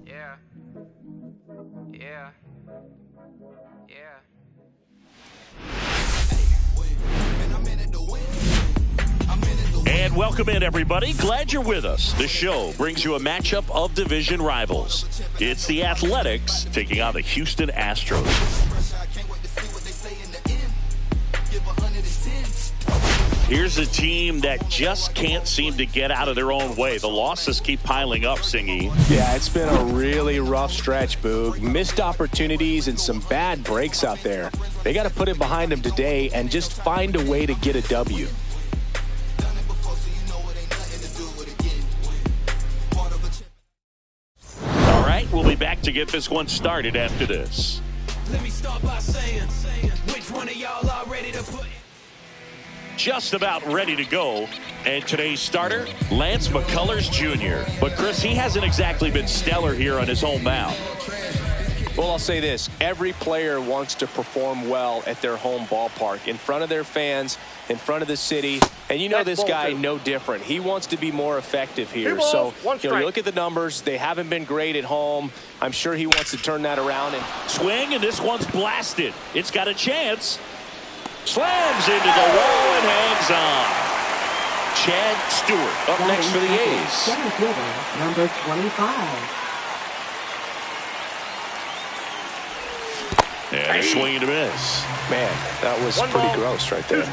Yeah. Yeah. Yeah. And welcome in, everybody. Glad you're with us. The show brings you a matchup of division rivals. It's the Athletics taking on the Houston Astros. Here's a team that just can't seem to get out of their own way. The losses keep piling up, Singy. Yeah, it's been a really rough stretch, Boog. Missed opportunities and some bad breaks out there. They got to put it behind them today and just find a way to get a W. All right, we'll be back to get this one started after this. Let me start by saying which one of y'all are ready to put Just about ready to go. And today's starter, Lance McCullers Jr. But, Chris, he hasn't exactly been stellar here on his home mound. Well, I'll say this. Every player wants to perform well at their home ballpark, in front of their fans, in front of the city. And you know this guy no different. He wants to be more effective here. So, you look at the numbers. They haven't been great at home. I'm sure he wants to turn that around. And swing, and this one's blasted. It's got a chance. Slams into the wall and hangs on. Chad Stewart up next for the A's. Center fielder, number 25. And a swing and a miss. Man, that was pretty gross right there.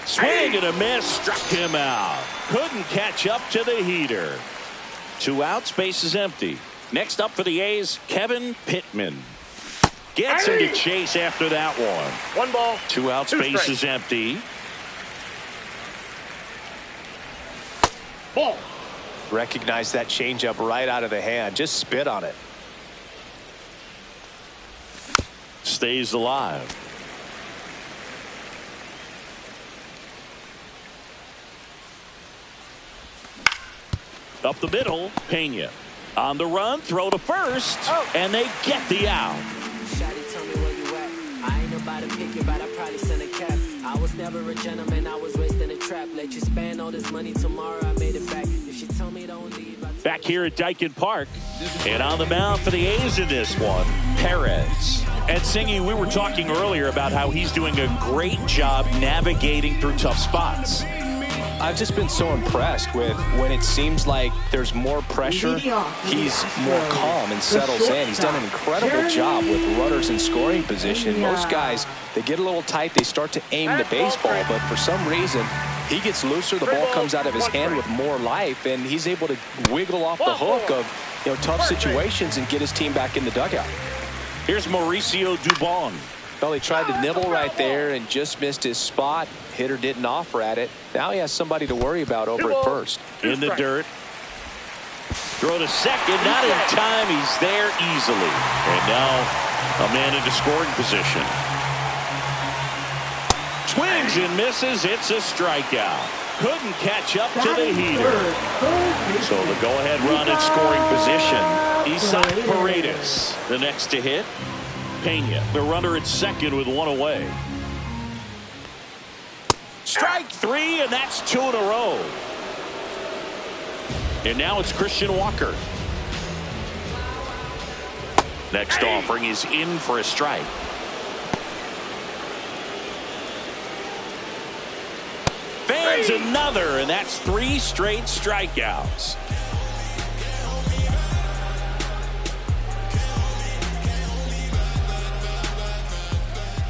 Swing and a miss, struck him out. Couldn't catch up to the heater. 2 outs, base is empty. Next up for the A's, Kevin Pittman. Gets him to chase after that one. 1 ball. 2 outs, base is empty. Ball. Recognize that changeup right out of the hand. Just spit on it. Stays alive. Up the middle, Pena. On the run, throw to first, and they get the out. Shawty, tell me where you at. I ain't about to pick it, but I probably send a cap. I was never a gentleman, I was raised in a trap. Let you spend all this money tomorrow, I made it back. If she tell me don't leave, back here at Dyken Park. And on the mound for the A's in this one, Perez. And Singy, we were talking earlier about how he's doing a great job navigating through tough spots. I've just been so impressed with when it seems like there's more pressure, he's more calm and settles in. He's done an incredible job with runners in scoring position. Most guys, they get a little tight, they start to aim the baseball, but for some reason, he gets looser, the ball comes out of his hand with more life, and he's able to wiggle off the hook of tough situations and get his team back in the dugout. Here's Mauricio Dubon. Well, he tried to nibble right there and just missed his spot. Hitter didn't offer at it. Now he has somebody to worry about over at first. In the dirt. Throw to second. Not in time. He's there easily. And now a man into scoring position. Swings and misses. It's a strikeout. Couldn't catch up to the heater. So the go-ahead run at scoring position. Isaac Paredes, the next to hit. Pena, the runner at second with 1 away. Strike 3, and that's 2 in a row. And now it's Christian Walker. Next offering is in for a strike. Fans another, and that's 3 straight strikeouts.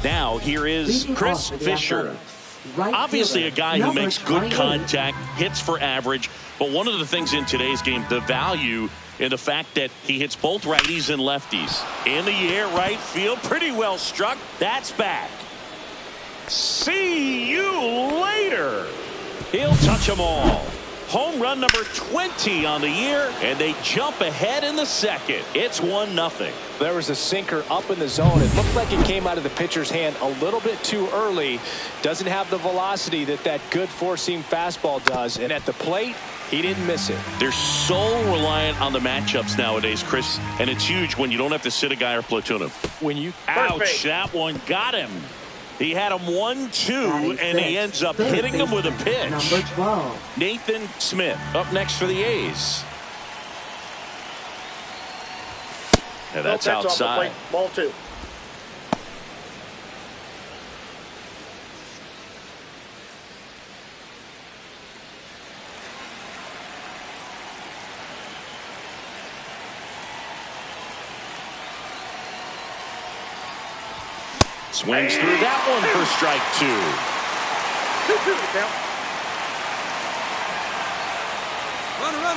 Now here is Chris Fisher. Obviously a guy who makes good contact, hits for average, but one of the things in today's game, the value in the fact that he hits both righties and lefties. In the air, right field, pretty well struck. That's back. See you later. He'll touch them all. Home run number 20 on the year, and they jump ahead in the second. It's 1-0. There was a sinker up in the zone. It looked like it came out of the pitcher's hand a little bit too early. Doesn't have the velocity that good four-seam fastball does. And at the plate, he didn't miss it. They're so reliant on the matchups nowadays, Chris, and it's huge when you don't have to sit a guy or platoon him. When you ouch, that one got him. He had him 1-2, and he ends up hitting him with a pitch. Number 12. Nathan Smith up next for the A's. And that's outside. Ball 2. Swings through that one for strike 2. 2-2 the count.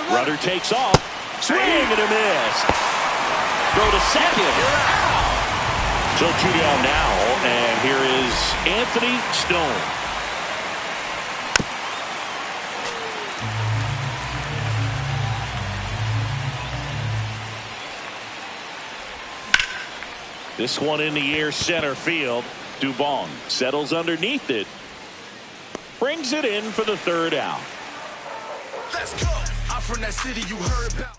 Runner takes off. Swing and a miss. Throw to second. So 2 down now, and here is Anthony Stone. This one in the air center field. Dubon settles underneath it. Brings it in for the 3rd out. Let's go. I'm from that city you heard about.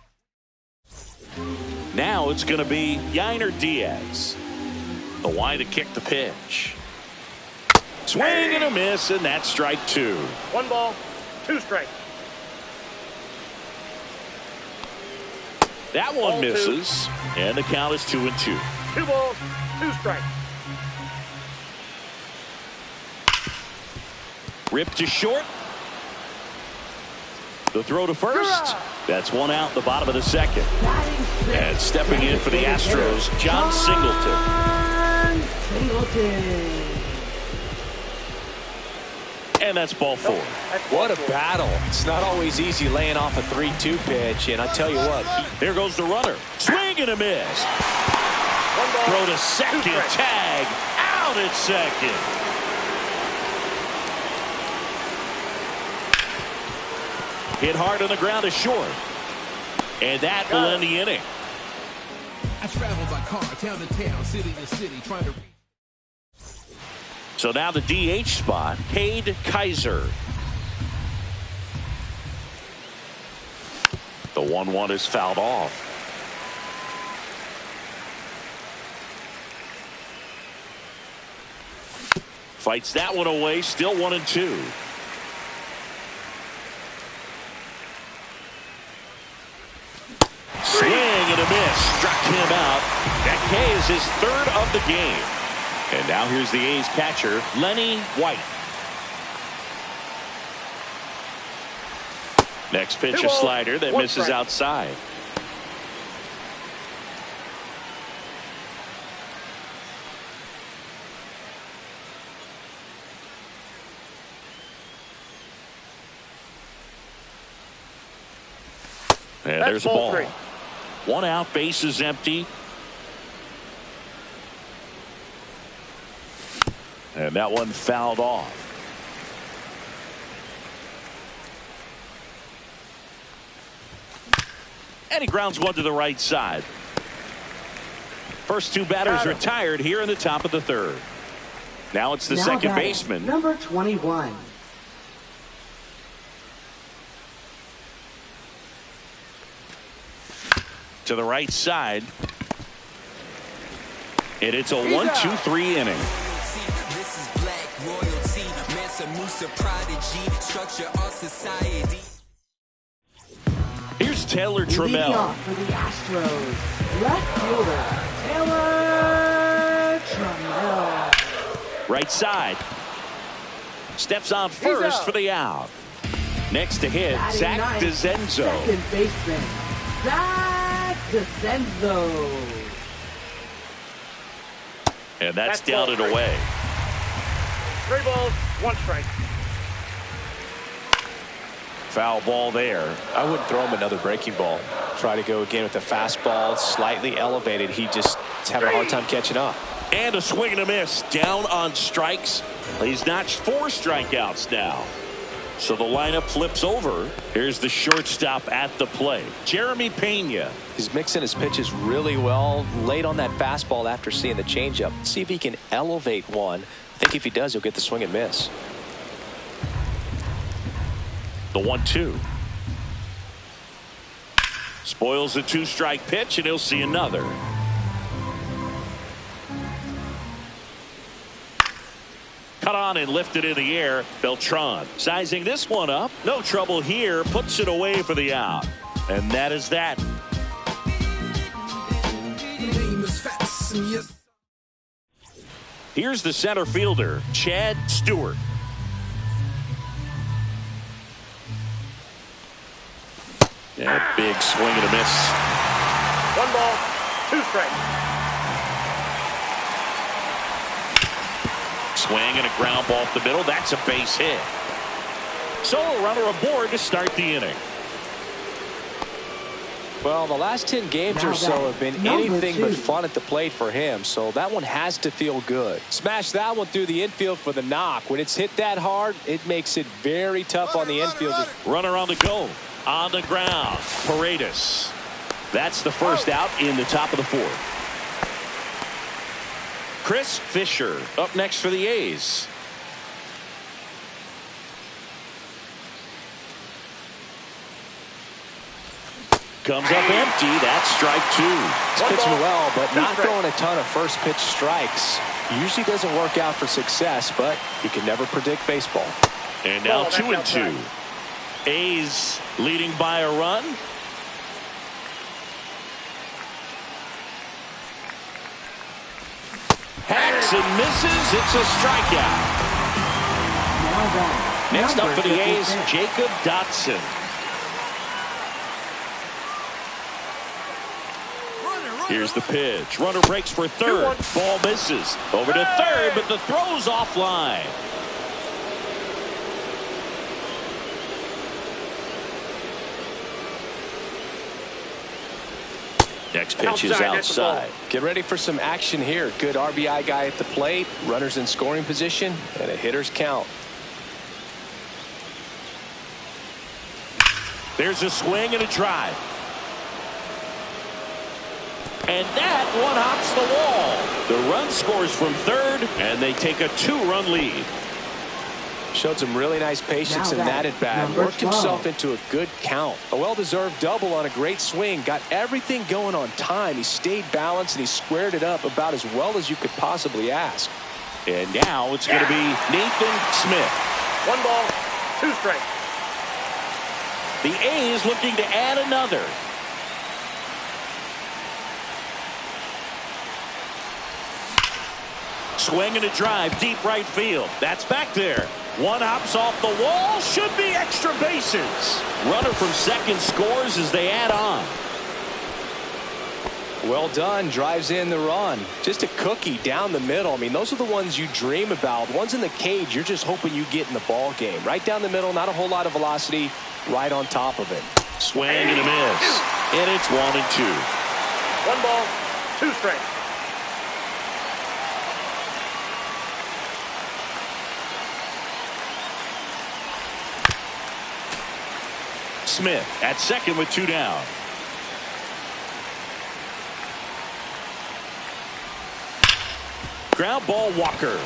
Now it's going to be Yainer Diaz. The Y to kick the pitch. Swing and a miss, and that's strike 2. 1 ball, 2 strikes. That one Ball 2. misses, and the count is 2-2. 2 balls, 2 strikes. Ripped to short. The throw to first. That's 1 out, the bottom of the 2nd. And stepping in for the Astros, John Singleton. And that's ball 4. What a battle. It's not always easy laying off a 3-2 pitch, and I tell you what. Here goes the runner. Swing and a miss. Throw to second. Tag. Out at second. Hit hard on the ground to short. And that will end the inning. I travel by car, town to town, city to city, trying to. So now the DH spot, Cade Kaiser. The 1-1 is fouled off. Fights that one away, still 1-2. Swing and a miss. Struck him out. That K is his 3rd of the game. And now here's the A's catcher, Lenny White. Next pitch, a slider that misses outside. And there's a ball. 1 out, base is empty. And that one fouled off. And he grounds one to the right side. First 2 batters retired here in the top of the 3rd. Now it's the second baseman. Number 21. To the right side. And it's a 1-2-3 inning. This is black royalty, Mansa Musa prodigy, structure our society. Here's Taylor Leading Trammell. off for the Astros, left fielder Taylor Trammell. Right side. Steps on first for the out. Next to hit, Zach DeZenzo. Second baseman, Zach DeZenzo. And that's down and away. 3 balls, 1 strike. Foul ball there. I wouldn't throw him another breaking ball. Try to go again with the fastball, slightly elevated. He just is having a hard time catching up. And a swing and a miss. Down on strikes. He's notched 4 strikeouts now. So the lineup flips over. Here's the shortstop at the plate, Jeremy Pena. He's mixing his pitches really well. Late on that fastball after seeing the changeup. See if he can elevate one. I think if he does, he'll get the swing and miss. The 1-2. Spoils the 2-strike pitch, and he'll see another. cut on and lifted in the air. Beltran sizing this one up. No trouble here. Puts it away for the out. And that is that. Here's the center fielder, Chad Stewart. And big swing and a miss. 1 ball, 2 strikes. Swing and a ground ball off the middle. That's a base hit. So a runner aboard to start the inning. Well, the last 10 games or so have been anything but fun at the plate for him, so that one has to feel good. Smash that one through the infield for the knock. When it's hit that hard, it makes it very tough on the infielders. Runner on the go. On the ground. Paredes. That's the first out in the top of the 4th. Chris Fisher up next for the A's. Comes up empty. That's strike 2. He's pitching well, but not throwing a ton of first pitch strikes. Usually doesn't work out for success, but you can never predict baseball. And now 2-2. A's leading by a run. Hacks and misses. It's a strikeout. Next up for the A's, Jacob Dotson. Here's the pitch. Runner breaks for third. Ball misses. Over to third, but the throw's offline. Next pitch is outside. Get ready for some action here. Good RBI guy at the plate. Runners in scoring position and a hitter's count. There's a swing and a drive. And that one hops the wall. The run scores from third, and they take a 2-run lead. Showed some really nice patience in that at bat. Worked himself into a good count. A well-deserved double on a great swing. Got everything going on time. He stayed balanced and he squared it up about as well as you could possibly ask. And now it's going to be Nathan Smith. 1 ball, 2 strikes. The A's looking to add another. Swing and a drive, deep right field. That's back there. One hops off the wall. Should be extra bases. Runner from second scores as they add on. Well done. Drives in the run. Just a cookie down the middle. I mean, those are the ones you dream about. Ones in the cage, you're just hoping you get in the ball game. Right down the middle, not a whole lot of velocity. Right on top of it. Swing and a miss. And it's 1-2. 1 ball, 2 strikes. Smith at second with 2 down. Ground ball, Walker.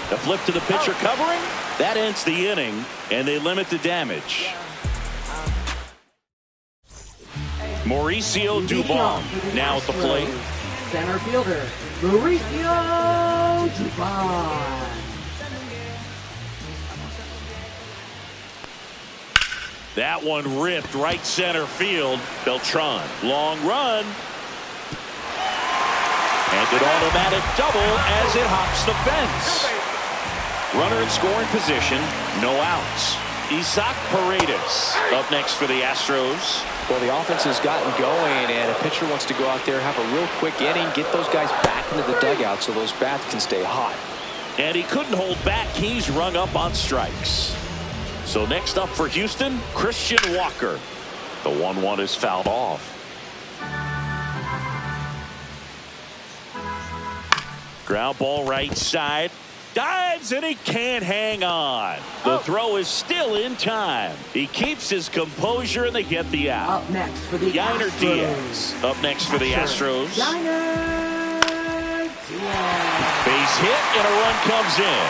The flip to the pitcher covering. That ends the inning, and they limit the damage. Mauricio Dubon now at the plate. Center fielder, Mauricio Dubon. That one ripped right center field. Beltran, long run. And an automatic double as it hops the fence. Runner in scoring position, no outs. Isaac Paredes up next for the Astros. Well, the offense has gotten going, and a pitcher wants to go out there, have a real quick inning, get those guys back into the dugout so those bats can stay hot. And he couldn't hold back. He's rung up on strikes. So next up for Houston, Christian Walker. The 1-1 is fouled off. Ground ball right side. Dives and he can't hang on. The throw is still in time. He keeps his composure and they get the out. Up next for the Yainer Astros. Diaz up next for the Astros. Yainer Diaz. Base hit and a run comes in.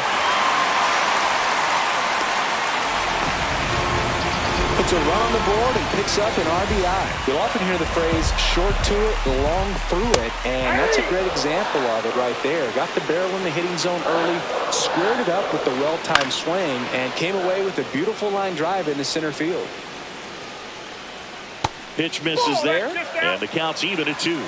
puts a run on the board and picks up an RBI. You'll often hear the phrase short to it, long through it, and that's a great example of it right there. Got the barrel in the hitting zone early, squared it up with the well-timed swing, and came away with a beautiful line drive into center field. Pitch misses there, and the count's even at 2. Swing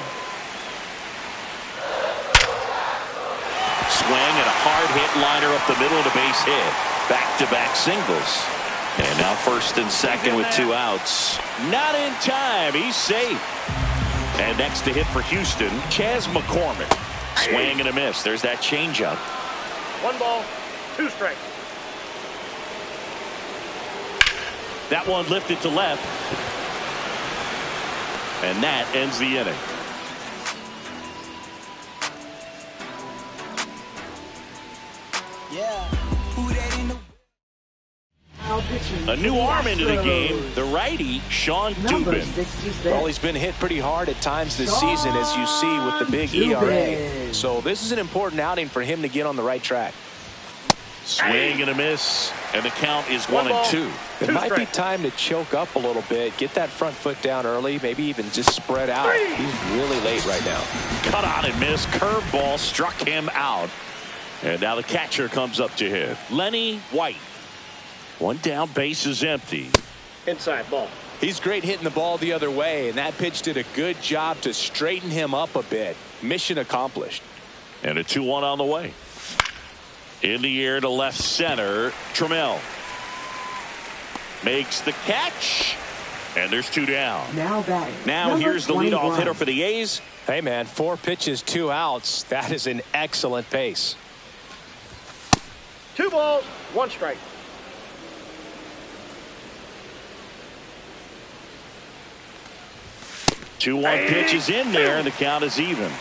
and a hard hit liner up the middle of the base hit. Back-to-back singles. And now first and second with 2 outs. Not in time. He's safe. And next to hit for Houston, Chas McCormick. Swing and a miss. There's that changeup. 1 ball, 2 strikes. That one lifted to left. And that ends the inning. A new arm into the game, the righty, Sean Dubin. Well, he's been hit pretty hard at times this season, as you see with the big ERA. So this is an important outing for him to get on the right track. Swing and a miss, and the count is 1-2. It might be time to choke up a little bit, get that front foot down early, maybe even just spread out. He's really late right now. Cut on and miss, curveball struck him out. And now the catcher comes up to hit. Lenny White. 1 down, base is empty. Inside ball. He's great hitting the ball the other way, and that pitch did a good job to straighten him up a bit. Mission accomplished. And a 2-1 on the way. In the air to left center, Trammell makes the catch, and there's 2 down. Now batting. Now here's the leadoff hitter for the A's. Hey man, 4 pitches, 2 outs. That is an excellent pace. 2 balls, 1 strike. 2-1 pitch is in there, and the count is even.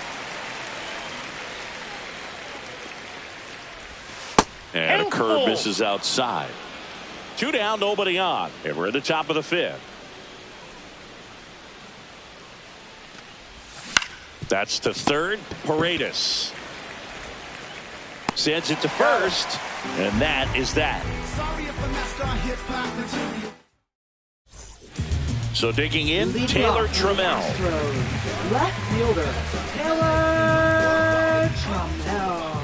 And a curve misses outside. 2 down, nobody on. And we're at the top of the 5th. That's to third. Paredes sends it to first, and that is that. So digging in, Taylor Trammell. Left fielder, Taylor Trammell.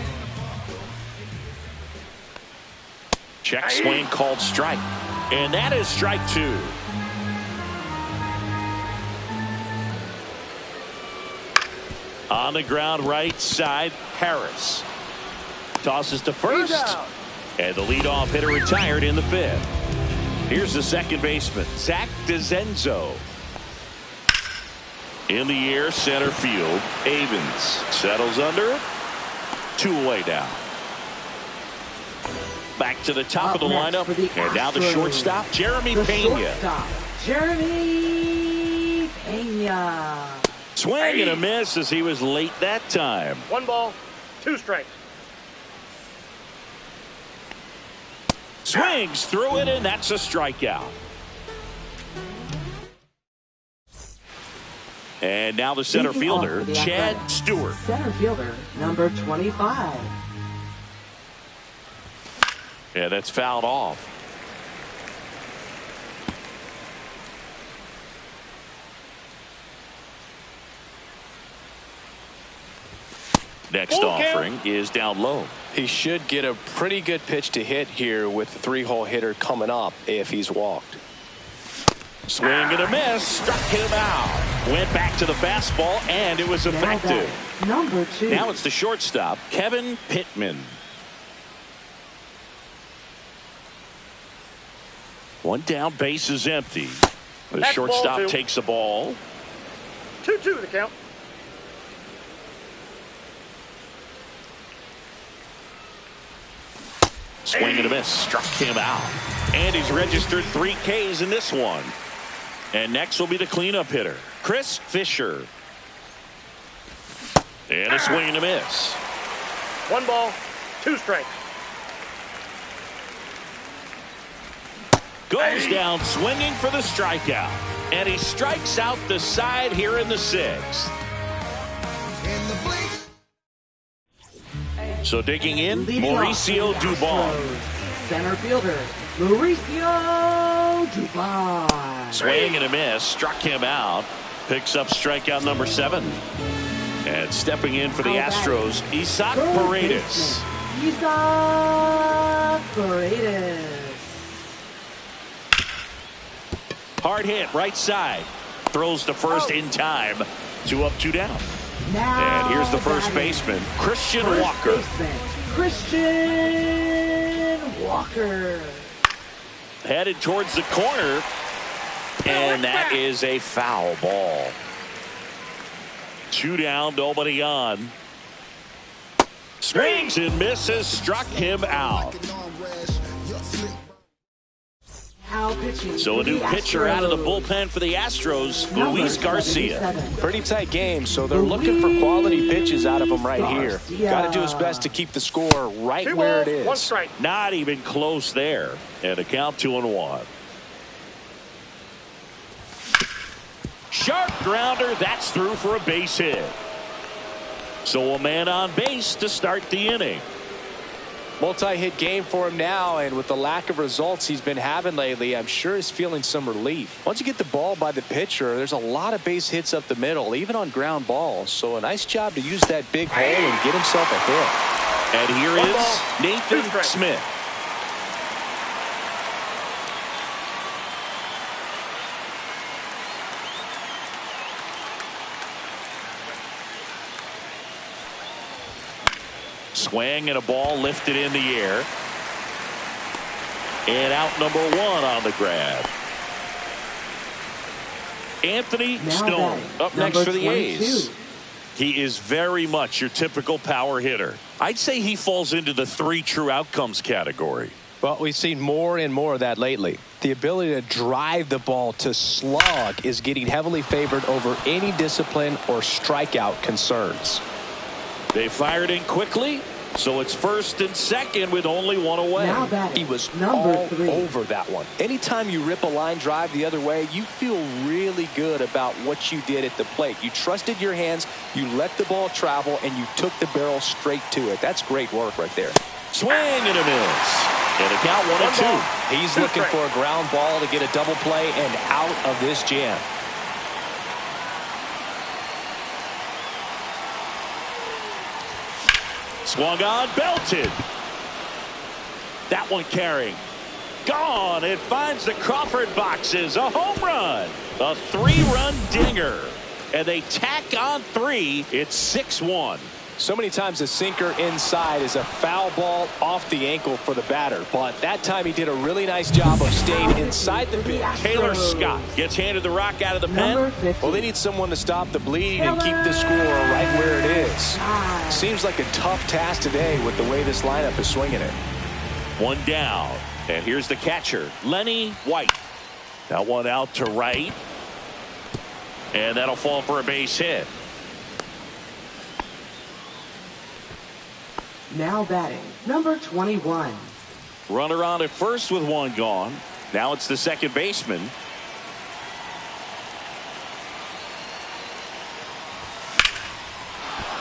Check swing called strike. And that is strike 2. On the ground right side, Harris. Tosses to first. And the leadoff hitter retired in the 5th. Here's the second baseman, Zach DeZenzo. In the air, center field, Avens settles under. 2 away now. Back to the top of the lineup. And now the shortstop, Jeremy Pena. Jeremy Pena. Swing and a miss as he was late that time. 1 ball, 2 strikes. Swings through it, and that's a strikeout. And now the center fielder, Chad Stewart. Center fielder, number 25. Yeah, that's fouled off. Next offering is down low. He should get a pretty good pitch to hit here with the 3-hole hitter coming up if he's walked. Swing and a miss, struck him out. Went back to the fastball, and it was effective. Number 2. Now it's the shortstop, Kevin Pittman. 1 down, base is empty. The shortstop takes the ball. 2-2 the count. Swing and a miss, struck him out. And he's registered 3 Ks in this one. And next will be the cleanup hitter, Chris Fisher. And a swing and a miss. 1 ball, 2 strikes. Goes down swinging for the strikeout. And he strikes out the side here in the 6th. So digging in, Mauricio Dubon. Center fielder, Mauricio Dubon. Swing and a miss. Struck him out. Picks up strikeout number 7. And stepping in for the Astros, Isaac Paredes. Isaac Paredes. Hard hit, right side. Throws to first in time. 2 up, 2 down. Now And here's the first baseman, Christian first Walker. baseman, Christian Walker. Headed towards the corner. And that is a foul ball. 2 down, nobody on. Swings and misses, struck him out. So a new pitcher out of the bullpen for the Astros, Luis Garcia. Pretty tight game, so they're looking for quality pitches out of him right here. Got to do his best to keep the score right where it is. 1 strike. Not even close there. And a count 2-1. Sharp grounder, that's through for a base hit. So a man on base to start the inning. Multi-hit game for him now, and with the lack of results he's been having lately, I'm sure he's feeling some relief. Once you get the ball by the pitcher, there's a lot of base hits up the middle, even on ground balls. So a nice job to use that big hole and get himself a hit. And here is Nathan Smith. Swing and a ball lifted in the air. And out number 1 on the grab. Anthony Stone up next for the A's. He is very much your typical power hitter. I'd say he falls into the 3 true outcomes category. Well, we've seen more and more of that lately. The ability to drive the ball to slug is getting heavily favored over any discipline or strikeout concerns. They fired in quickly, so it's first and second with only 1 away. He was all over that one. Anytime you rip a line drive the other way, you feel really good about what you did at the plate. You trusted your hands, you let the ball travel, and you took the barrel straight to it. That's great work right there. Swing and a miss. And a count 1-2. He's looking for a ground ball to get a double play and out of this jam. Swung on, belted. That one carrying. Gone. It finds the Crawford boxes. A home run. A 3-run dinger. And they tack on 3. It's 6-1. So many times a sinker inside is a foul ball off the ankle for the batter. But that time he did a really nice job of staying inside the pitch. Taylor Scott gets handed the rock out of the pen. Well, they need someone to stop the bleeding and keep the score right where it is. Seems like a tough task today with the way this lineup is swinging it. 1 down. And here's the catcher, Lenny White. That one out to right. And that'll fall for a base hit. Now batting, number 21. Runner on at first with 1 gone. Now it's the second baseman.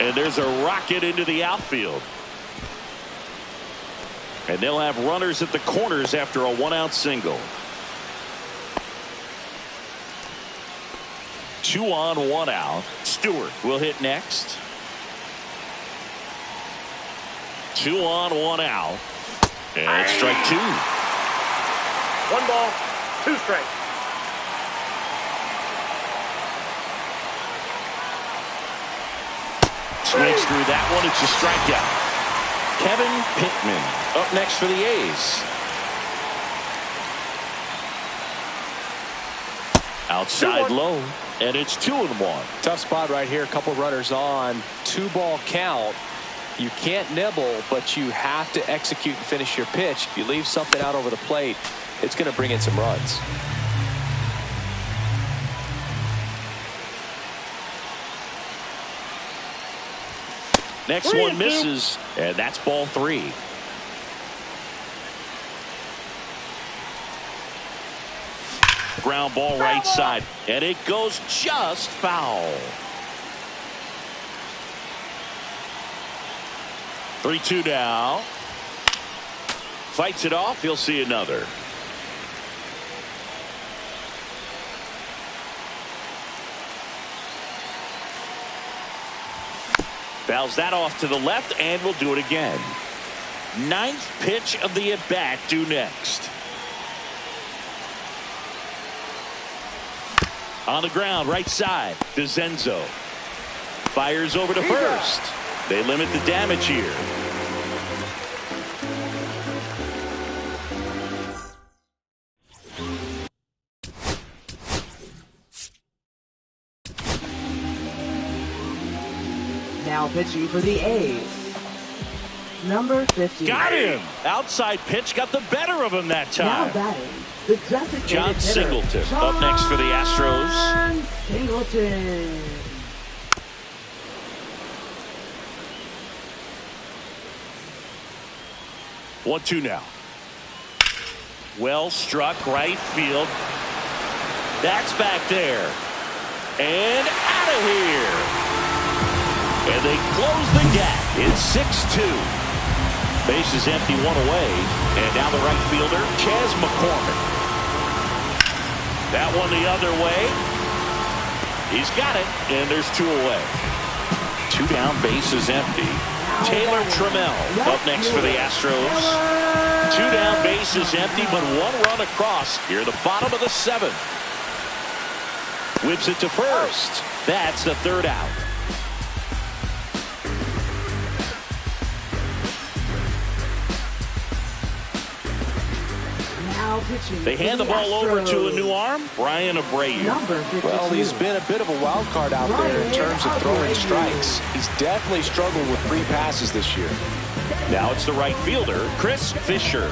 And there's a rocket into the outfield. And they'll have runners at the corners after a 1-out single. 2 on, 1 out. Stewart will hit next. 2 on, 1 out. And strike 2. 1 ball, 2 strikes. Swings through that one. It's a strikeout. Kevin Pittman up next for the A's. Outside low. And it's 2-1. Tough spot right here. A couple runners on. 2-ball count. You can't nibble, but you have to execute and finish your pitch. If you leave something out over the plate, it's going to bring in some runs. Next one misses, and that's ball 3. Ground ball right side, and it goes just foul. 3-2 now. Fights it off. He'll see another. Fouls that off to the left, and will do it again. Ninth pitch of the at-bat due next. On the ground, right side, DeZenzo. Fires over to first. They limit the damage here. Now pitching for the A's. Number 50. Got him! Outside pitch got the better of him that Now time. batting, the designated John hitter, Singleton up next for the Astros. John Singleton. One, two now. Well struck right field. That's back there. And out of here. And they close the gap. It's 6-2. Base is empty, one away. And now the right fielder, Chas McCormick. That one the other way. He's got it, and there's two away. Two down, base is empty. Taylor Trammell up next for the Astros. Two down, base is empty, but one run across here at the bottom of the seventh. Whips it to first. That's the third out. They hand the ball over to a new arm, Brian Abreu. Well, he's been a bit of a wild card out there in terms of throwing strikes. He's definitely struggled with free passes this year. Now it's the right fielder, Chris Fisher.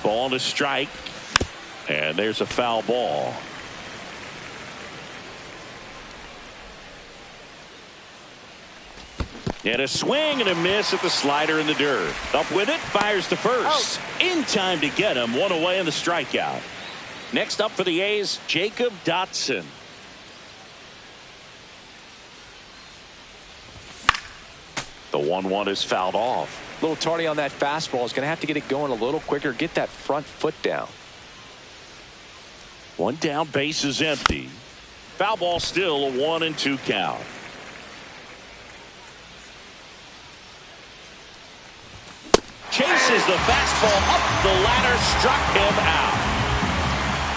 Ball to strike, and there's a foul ball. And a swing and a miss at the slider in the dirt. Up with it, fires to first. In time to get him, one away in the strikeout. Next up for the A's, Jacob Dotson. The 1-1 is fouled off. A little tardy on that fastball. Is going to have to get it going a little quicker. Get that front foot down. One down, base is empty. Foul ball still, a 1-2 count. Chases the fastball up the ladder, struck him out.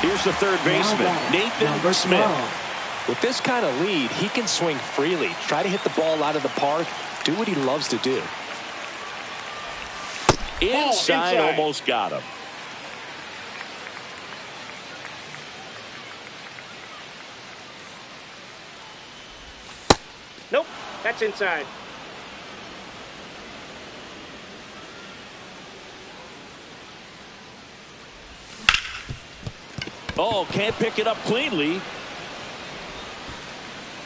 Here's the third baseman, Nathan Smith. With this kind of lead, he can swing freely. Try to hit the ball out of the park. Do what he loves to do. Inside, almost got him. Nope, that's inside. Oh, can't pick it up cleanly.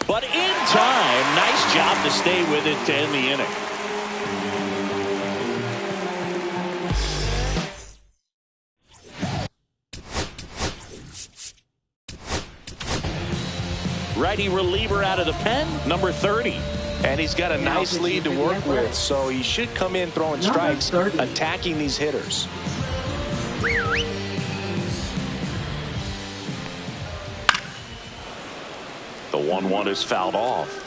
But in time, nice job to stay with it to end the inning. Righty reliever out of the pen, number 30. And he's got a nice lead to work with, so he should come in throwing strikes, attacking these hitters. The 1-1 is fouled off.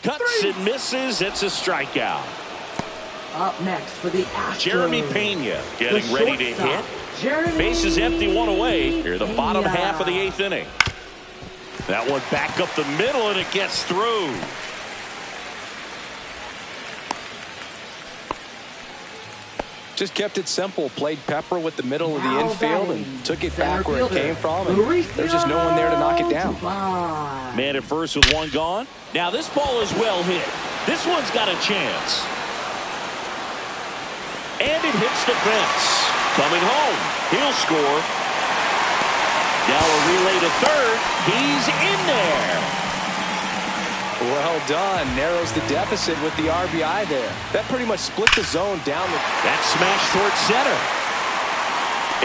Cuts and misses. It's a strikeout. Up next for the Astros. Jeremy Pena getting ready to hit. Base is empty, one away. Here, the bottom half of the 8th inning. That one back up the middle, and it gets through. Just kept it simple. Played pepper with the middle of the infield and took it back where it came from. And there's just no one there to knock it down. Man at first with one gone. Now this ball is well hit. This one's got a chance. And it hits the fence. Coming home. He'll score. Now a relay to third. He's in there. Well done. Narrows the deficit with the RBI there. That pretty much split the zone down. That smash towards center.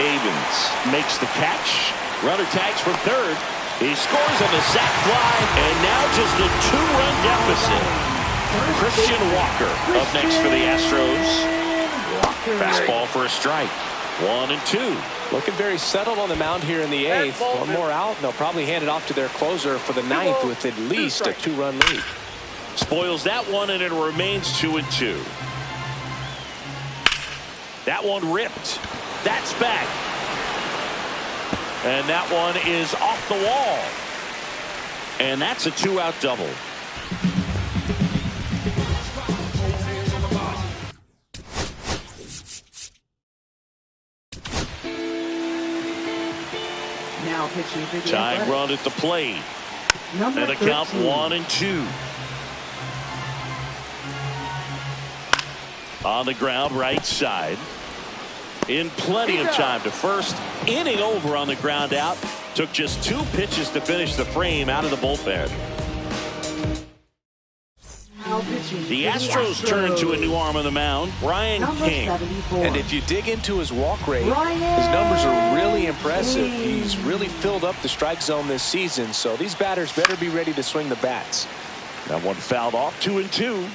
Avens makes the catch. Runner tags from third. He scores on the sac fly. And now just a 2-run deficit. Christian Walker up next for the Astros. Fastball for a strike. 1-2. Looking very settled on the mound here in the eighth. One more out, and they'll probably hand it off to their closer for the ninth with at least a 2-run lead. Spoils that one, and it remains 2-2. That one ripped. That's back. And that one is off the wall. And that's a 2-out double. Now pitching for the Tying run at the plate. Number And a count 13. 1-2. On the ground, right side. In plenty of time to first. Inning over on the ground out. Took just 2 pitches to finish the frame out of the bullpen. Now pitching for The Astros turn to a new arm on the mound, Brian Number King. 74. And if you dig into his walk rate, Brian his numbers are really impressive. King. He's really filled up the strike zone this season, so these batters better be ready to swing the bats. That one fouled off, 2-2.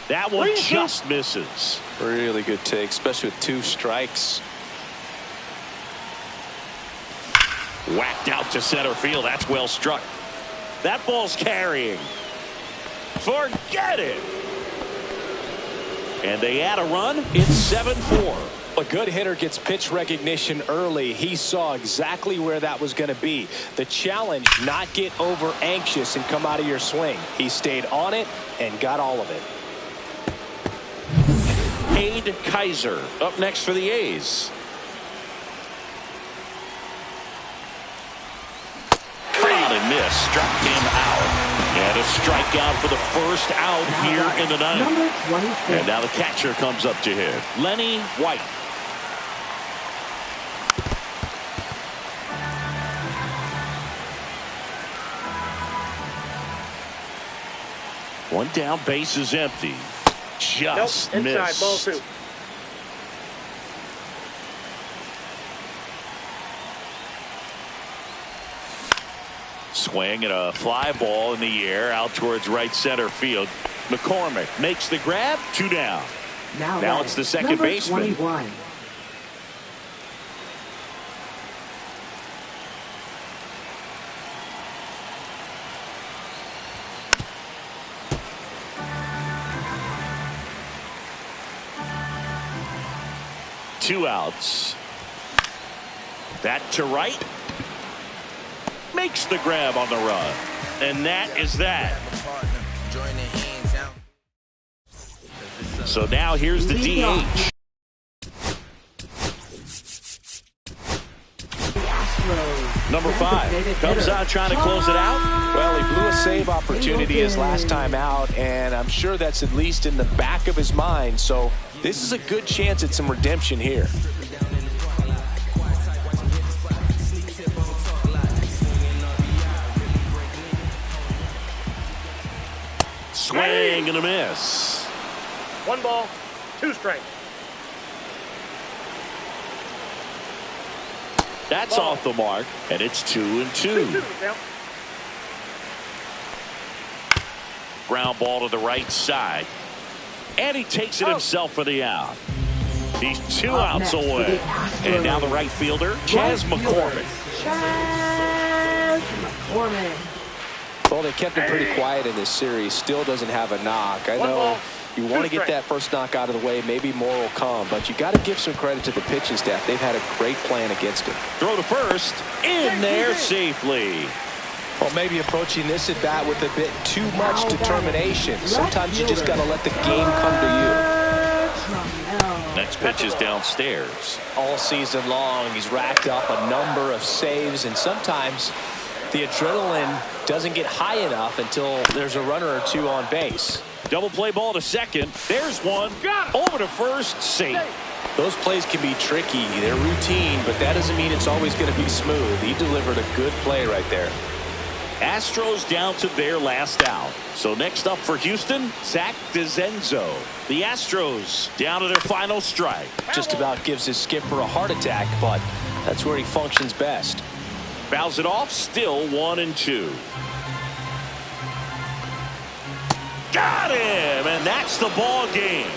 That one just misses. Really good take, especially with 2 strikes. Whacked out to center field. That's well struck. That ball's carrying. Forget it. And they add a run. It's 7-4. A good hitter gets pitch recognition early. He saw exactly where that was going to be. The challenge, not get over anxious and come out of your swing. He stayed on it and got all of it. Cade Kaiser up next for the A's. And miss, struck him out. And a strikeout for the first out here in the ninth. Number 26. And now the catcher comes up to hit. Lenny White. One down, base is empty. Just Nope, inside, missed. ball 2. Swing and a fly ball in the air out towards right center field. McCormick makes the grab. 2 down. Now it's the second number baseman. 21. Two outs. That to right. Makes the grab on the run. And that is that. So now here's the DH. Number 5 comes out trying to close it out. Well, he blew a save opportunity his last time out, and I'm sure that's at least in the back of his mind. So this is a good chance at some redemption here. Swing and a miss. 1 ball, 2 strikes. That's off the mark, and it's 2-2. Ground ball to the right side. And he takes it himself for the out. He's 2 outs away. And now the right fielder, Chas McCormick. Chas McCormick. Well, they kept him pretty quiet in this series. Still doesn't have a knock. I know you want to get that first knock out of the way. Maybe more will come. But you got to give some credit to the pitching staff. They've had a great plan against him. Throw to first. In there safely. Well, maybe approaching this at bat with a bit too much determination. Sometimes you just got to let the game come to you. Next pitch is downstairs. All season long, he's racked up a number of saves, and sometimes the adrenaline doesn't get high enough until there's a runner or 2 on base. Double play ball to second. There's one. Over to first. Safe. Those plays can be tricky. They're routine, but that doesn't mean it's always going to be smooth. He delivered a good play right there. Astros down to their last out. So next up for Houston, Zach DeZenzo. The Astros down to their final strike. Just about gives his skipper a heart attack, but that's where he functions best. Fouls it off, still 1-2. Got him, and that's the ball game.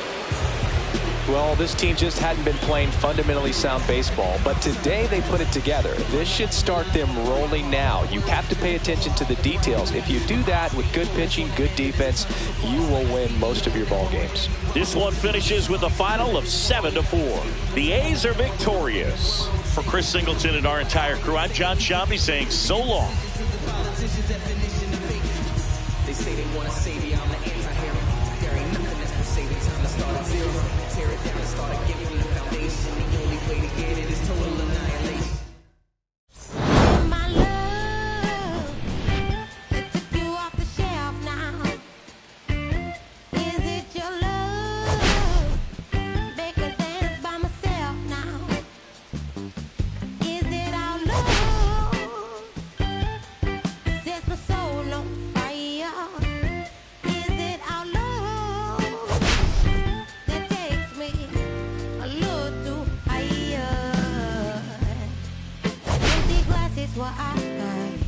Well, this team just hadn't been playing fundamentally sound baseball, but today they put it together. This should start them rolling now. You have to pay attention to the details. If you do that with good pitching, good defense, you will win most of your ball games. This one finishes with a final of 7-4. The A's are victorious. For Chris Singleton and our entire crew, I'm John Shambi saying so long. They say they want to save you, I'm the anti-hero. There ain't nothing that's gonna save it, time to start at zero. Tear it down and start again from the foundation. The only way to get it is total annihilation. My love, it took you off the shelf now. Is it your love? Make a dance by myself now. Is it our love? Sets my soul on fire. Is it our love that takes me a little too higher? Empty glasses where I lie,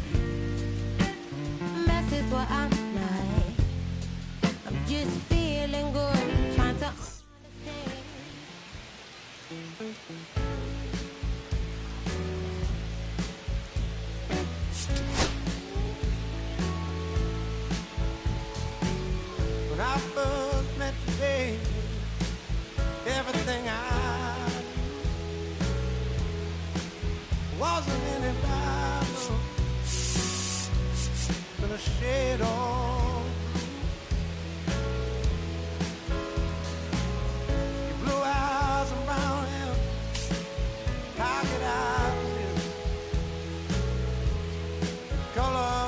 messes where I'm not. I'm just feeling good, trying to understand. When I first met you, baby, everything I knew wasn't any Bible, but a shade of your blue eyes and brown hair, pocket eyes, color